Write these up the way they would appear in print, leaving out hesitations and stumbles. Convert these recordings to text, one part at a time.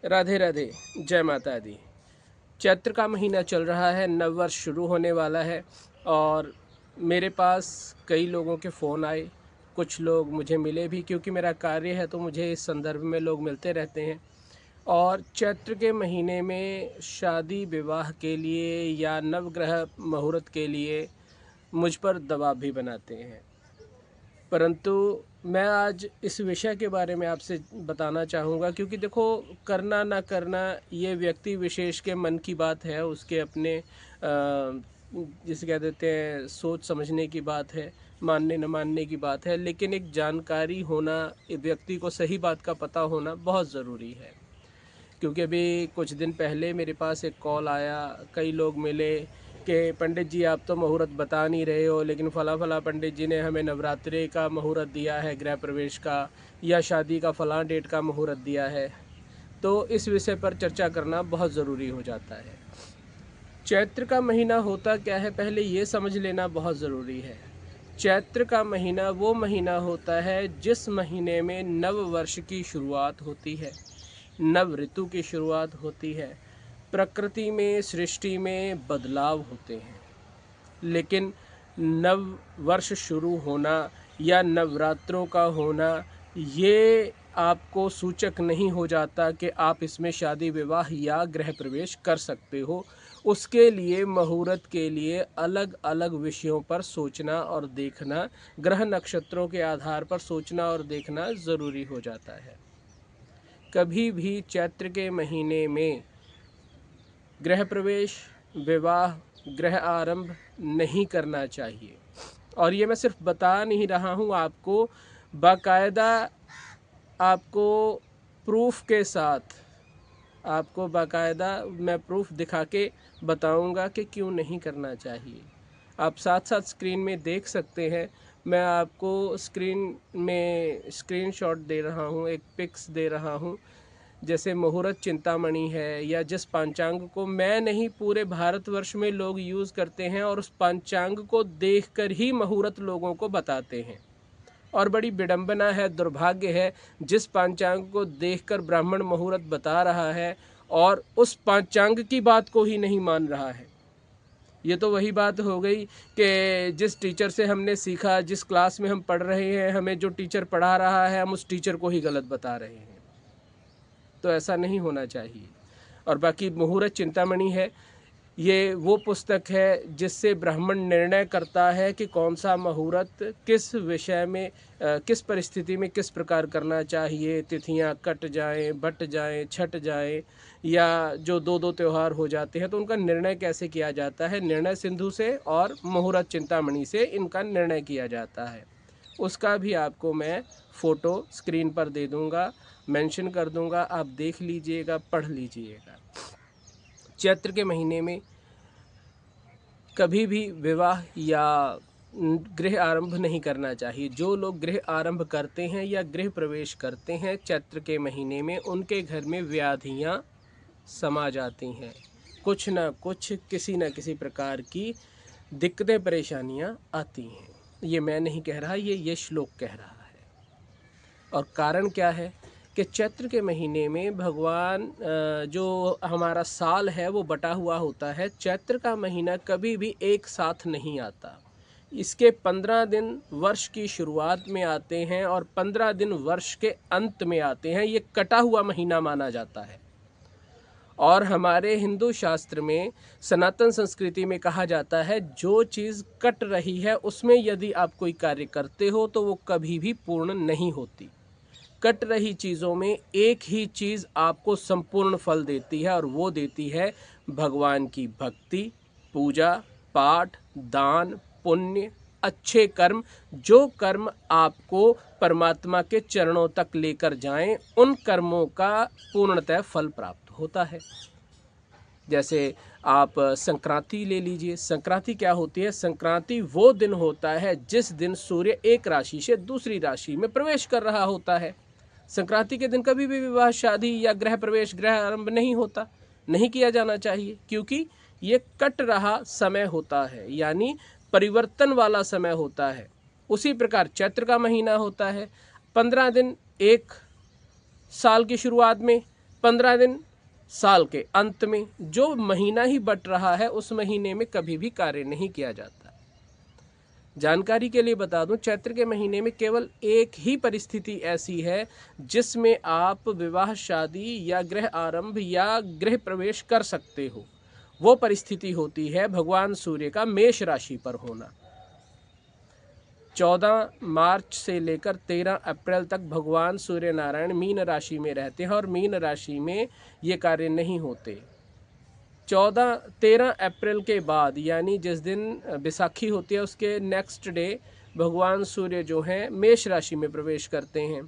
राधे राधे, जय माता दी। चैत्र का महीना चल रहा है, नव वर्ष शुरू होने वाला है और मेरे पास कई लोगों के फ़ोन आए। कुछ लोग मुझे मिले भी, क्योंकि मेरा कार्य है तो मुझे इस संदर्भ में लोग मिलते रहते हैं। और चैत्र के महीने में शादी विवाह के लिए या नवग्रह मुहूर्त के लिए मुझ पर दबाव भी बनाते हैं। परंतु मैं आज इस विषय के बारे में आपसे बताना चाहूँगा, क्योंकि देखो, करना ना करना ये व्यक्ति विशेष के मन की बात है, उसके अपने जिसे कह देते हैं सोच समझने की बात है, मानने न मानने की बात है। लेकिन एक जानकारी होना, एक व्यक्ति को सही बात का पता होना बहुत ज़रूरी है। क्योंकि अभी कुछ दिन पहले मेरे पास एक कॉल आया, कई लोग मिले कि पंडित जी आप तो मुहूर्त बता नहीं रहे हो, लेकिन फ़ला फ़ला पंडित जी ने हमें नवरात्रि का मुहूर्त दिया है, गृह प्रवेश का, या शादी का फ़लाँ डेट का मुहूर्त दिया है। तो इस विषय पर चर्चा करना बहुत ज़रूरी हो जाता है। चैत्र का महीना होता क्या है, पहले ये समझ लेना बहुत ज़रूरी है। चैत्र का महीना वो महीना होता है जिस महीने में नव वर्ष की शुरुआत होती है, नव ऋतु की शुरुआत होती है, प्रकृति में, सृष्टि में बदलाव होते हैं। लेकिन नव वर्ष शुरू होना या नवरात्रों का होना, ये आपको सूचक नहीं हो जाता कि आप इसमें शादी विवाह या गृह प्रवेश कर सकते हो। उसके लिए, मुहूर्त के लिए अलग अलग विषयों पर सोचना और देखना, ग्रह नक्षत्रों के आधार पर सोचना और देखना ज़रूरी हो जाता है। कभी भी चैत्र के महीने में गृह प्रवेश, विवाह, गृह आरंभ नहीं करना चाहिए। और ये मैं सिर्फ बता नहीं रहा हूँ आपको, बाकायदा आपको प्रूफ के साथ, आपको बाकायदा मैं प्रूफ दिखा के बताऊँगा कि क्यों नहीं करना चाहिए। आप साथ साथ स्क्रीन में देख सकते हैं, मैं आपको स्क्रीन में स्क्रीनशॉट दे रहा हूँ, एक पिक्स दे रहा हूँ। जैसे मुहूर्त चिंतामणि है, या जिस पंचांग को मैं नहीं, पूरे भारतवर्ष में लोग यूज़ करते हैं और उस पंचांग को देखकर ही मुहूर्त लोगों को बताते हैं। और बड़ी विडंबना है, दुर्भाग्य है, जिस पंचांग को देखकर ब्राह्मण मुहूर्त बता रहा है और उस पंचांग की बात को ही नहीं मान रहा है। ये तो वही बात हो गई कि जिस टीचर से हमने सीखा, जिस क्लास में हम पढ़ रहे हैं, हमें जो टीचर पढ़ा रहा है, हम उस टीचर को ही गलत बता रहे हैं। तो ऐसा नहीं होना चाहिए। और बाकी मुहूर्त चिंतामणि है, ये वो पुस्तक है जिससे ब्राह्मण निर्णय करता है कि कौन सा मुहूर्त किस विषय में, किस परिस्थिति में किस प्रकार करना चाहिए। तिथियां कट जाएं, बट जाएं, छट जाएं, या जो दो दो त्यौहार हो जाते हैं तो उनका निर्णय कैसे किया जाता है। निर्णय सिंधु से और मुहूर्त चिंतामणि से इनका निर्णय किया जाता है। उसका भी आपको मैं फ़ोटो स्क्रीन पर दे दूँगा, मेंशन कर दूँगा, आप देख लीजिएगा, पढ़ लीजिएगा। चैत्र के महीने में कभी भी विवाह या गृह आरंभ नहीं करना चाहिए। जो लोग गृह आरंभ करते हैं या गृह प्रवेश करते हैं चैत्र के महीने में, उनके घर में व्याधियाँ समा जाती हैं। कुछ ना कुछ, किसी न किसी प्रकार की दिक्कतें, परेशानियाँ आती हैं। ये मैं नहीं कह रहा, ये श्लोक कह रहा है। और कारण क्या है कि चैत्र के महीने में भगवान, जो हमारा साल है वो बटा हुआ होता है। चैत्र का महीना कभी भी एक साथ नहीं आता। इसके 15 दिन वर्ष की शुरुआत में आते हैं और 15 दिन वर्ष के अंत में आते हैं। ये कटा हुआ महीना माना जाता है। और हमारे हिंदू शास्त्र में, सनातन संस्कृति में कहा जाता है, जो चीज़ कट रही है उसमें यदि आप कोई कार्य करते हो तो वो कभी भी पूर्ण नहीं होती। कट रही चीज़ों में एक ही चीज़ आपको संपूर्ण फल देती है, और वो देती है भगवान की भक्ति, पूजा पाठ, दान, पुण्य, अच्छे कर्म। जो कर्म आपको परमात्मा के चरणों तक लेकर जाएं, उन कर्मों का पूर्णतः फल प्राप्त होता है। जैसे आप संक्रांति ले लीजिए। संक्रांति क्या होती है? संक्रांति वो दिन होता है जिस दिन सूर्य एक राशि से दूसरी राशि में प्रवेश कर रहा होता है। संक्रांति के दिन कभी भी विवाह, शादी या गृह प्रवेश, गृह आरंभ नहीं होता, नहीं किया जाना चाहिए, क्योंकि ये कट रहा समय होता है, यानी परिवर्तन वाला समय होता है। उसी प्रकार चैत्र का महीना होता है, 15 दिन एक साल की शुरुआत में, 15 दिन साल के अंत में, जो महीना ही बट रहा है उस महीने में कभी भी कार्य नहीं किया जाता। जानकारी के लिए बता दूं, चैत्र के महीने में केवल एक ही परिस्थिति ऐसी है जिसमें आप विवाह, शादी या गृह आरंभ या गृह प्रवेश कर सकते हो। वो परिस्थिति होती है भगवान सूर्य का मेष राशि पर होना। 14 मार्च से लेकर 13 अप्रैल तक भगवान सूर्य नारायण मीन राशि में रहते हैं और मीन राशि में ये कार्य नहीं होते। 13 अप्रैल के बाद यानी जिस दिन बैसाखी होती है उसके नेक्स्ट डे भगवान सूर्य जो हैं मेष राशि में प्रवेश करते हैं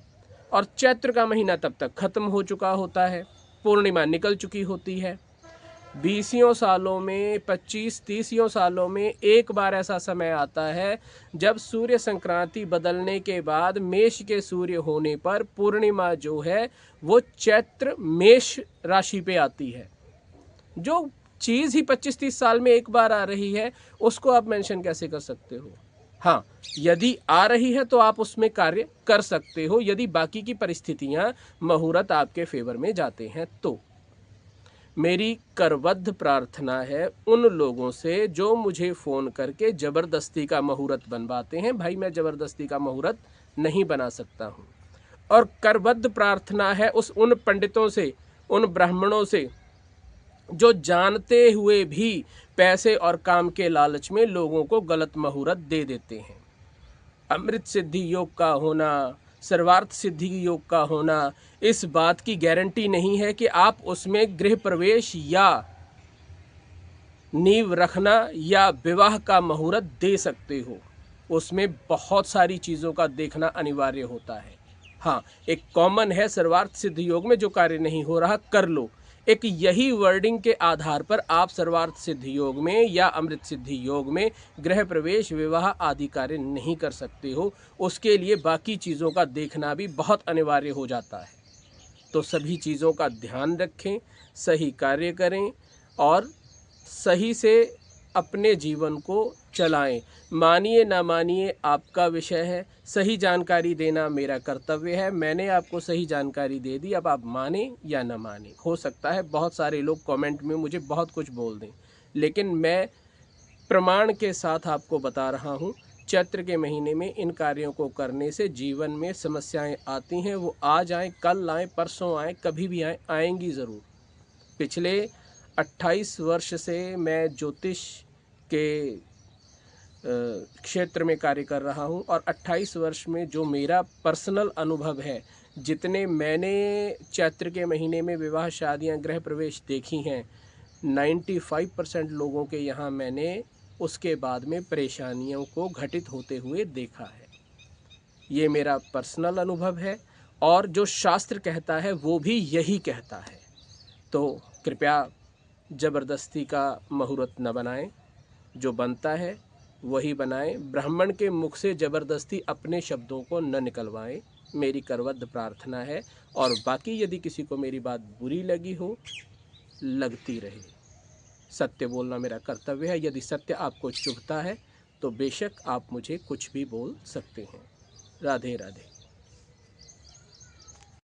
और चैत्र का महीना तब तक खत्म हो चुका होता है, पूर्णिमा निकल चुकी होती है। 20 सालों में 25-30 सालों में एक बार ऐसा समय आता है जब सूर्य संक्रांति बदलने के बाद मेष के सूर्य होने पर पूर्णिमा जो है वो चैत्र मेष राशि पे आती है। जो चीज़ ही 25-30 साल में एक बार आ रही है उसको आप मेंशन कैसे कर सकते हो? हाँ, यदि आ रही है तो आप उसमें कार्य कर सकते हो, यदि बाकी की परिस्थितियां मुहूर्त आपके फेवर में जाते हैं तो। मेरी करबद्ध प्रार्थना है उन लोगों से जो मुझे फ़ोन करके ज़बरदस्ती का मुहूर्त बनवाते हैं। भाई मैं ज़बरदस्ती का मुहूर्त नहीं बना सकता हूँ। और करबद्ध प्रार्थना है उन पंडितों से, उन ब्राह्मणों से जो जानते हुए भी पैसे और काम के लालच में लोगों को गलत मुहूर्त दे देते हैं। अमृत सिद्धि योग का होना, सर्वार्थ सिद्धि योग का होना, इस बात की गारंटी नहीं है कि आप उसमें गृह प्रवेश या नींव रखना या विवाह का मुहूर्त दे सकते हो। उसमें बहुत सारी चीज़ों का देखना अनिवार्य होता है। हाँ, एक कॉमन है सर्वार्थ सिद्धि योग में जो कार्य नहीं हो रहा कर लो। एक यही वर्डिंग के आधार पर आप सर्वार्थ सिद्धि योग में या अमृत सिद्धि योग में गृह प्रवेश, विवाह आदि कार्य नहीं कर सकते हो। उसके लिए बाकी चीज़ों का देखना भी बहुत अनिवार्य हो जाता है। तो सभी चीज़ों का ध्यान रखें, सही कार्य करें और सही से अपने जीवन को चलाएं। मानिए ना मानिए आपका विषय है, सही जानकारी देना मेरा कर्तव्य है। मैंने आपको सही जानकारी दे दी, अब आप माने या ना माने। हो सकता है बहुत सारे लोग कमेंट में मुझे बहुत कुछ बोल दें, लेकिन मैं प्रमाण के साथ आपको बता रहा हूँ। चैत्र के महीने में इन कार्यों को करने से जीवन में समस्याएं आती हैं, वो आज आएँ, कल आएँ, परसों आएँ, कभी भी आएँ, आएंगी ज़रूर। पिछले 28 वर्ष से मैं ज्योतिष के क्षेत्र में कार्य कर रहा हूं और 28 वर्ष में जो मेरा पर्सनल अनुभव है, जितने मैंने चैत्र के महीने में विवाह, शादियां, गृह प्रवेश देखी हैं, 95% लोगों के यहाँ मैंने उसके बाद में परेशानियों को घटित होते हुए देखा है। ये मेरा पर्सनल अनुभव है और जो शास्त्र कहता है वो भी यही कहता है। तो कृपया ज़बरदस्ती का मुहूर्त न बनाएं, जो बनता है वही बनाएं। ब्राह्मण के मुख से ज़बरदस्ती अपने शब्दों को न निकलवाएं, मेरी करबद्ध प्रार्थना है। और बाकी यदि किसी को मेरी बात बुरी लगी हो, लगती रहे। सत्य बोलना मेरा कर्तव्य है। यदि सत्य आपको चुभता है तो बेशक आप मुझे कुछ भी बोल सकते हैं। राधे राधे।